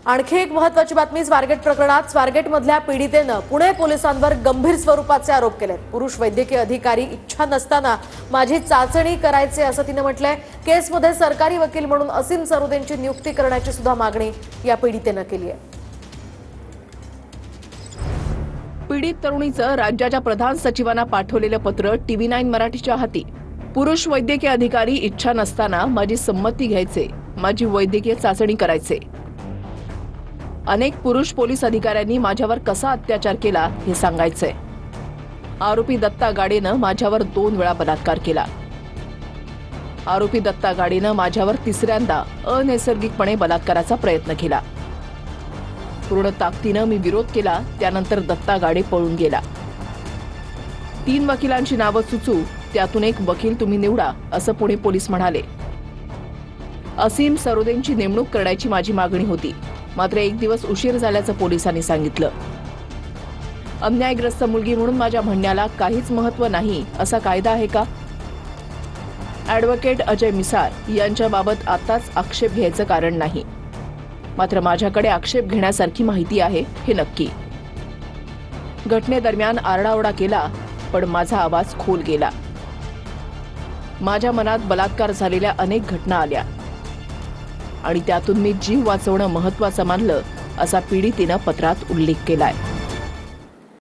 आणखी एक महत्त्वाची बातमी स्वारगेट प्रकरणात स्वारगेटमधल्या पीडितेनं पुणे पोलिसांवर गंभीर स्वरूपाचे आरोप केलेत। पुरुष वैद्यकीय अधिकारी इच्छा नसताना माझी चाचणी करायचे असं तिने म्हटलंय। केसमध्ये सरकारी वकील म्हणून असीम सरोदेंची नियुक्ती करण्याची सुद्धा मागणी या पीडितेनं केली आहे। पीडित तरुणीचं राज्याच्या प्रधान सचिवांना पाठवलेलं पत्र TV9 मराठीच्या हाती। पुरुष वैद्यकीय अधिकारी इच्छा नसताना माझी संमती घ्यायचे, माझी वैद्यकीय चाचणी करायचे। अनेक पुरुष पोलीस अधिकाऱ्यांनी माझ्यावर कसा अत्याचार केला हे सांगायचंय। आरोपी दत्ता गाडेनं माझ्यावर 2 वेळा बलात्कार केला। आरोपी दत्ता गाडेनं माझ्यावर तिसऱ्यांदा अनैसर्गिकपणे बलात्काराचा प्रयत्न केला। पूर्ण ताकदीनं मी विरोध केला, त्यानंतर दत्ता गाडे पळून गेला। 3 वकिलांची नावं सुचू, त्यातून एक वकील तुम्ही निवडा असं पुणे पोलीस म्हणाले। असीम सरोदेंची नेमणूक करण्याची माझी मागणी होती, मात्र 1 दिवस उशीर झाल्याचं पोलिसांनी सांगितलं। अन्यायग्रस्त मुलगी म्हणून माझ्या म्हणण्याला काहीच महत्त्व नाही असा कायदा आहे का? ॲडव्होकेट अजय मिसाळ यांच्याबाबत आताच आक्षेप घ्यायचं कारण नाही, मात्र माझ्याकडे आक्षेप घेण्यासारखी माहिती आहे हे नक्की। घटनेदरम्यान आरडाओरडा केला, पण माझा आवाज खोल गेला। माझ्या मनात बलात्कार झालेल्या अनेक घटना आल्या आणि त्यातून मी जीव वाचवणं महत्त्वाचं मानलं असा पीडितेनं पत्रात उल्लेख केलाय।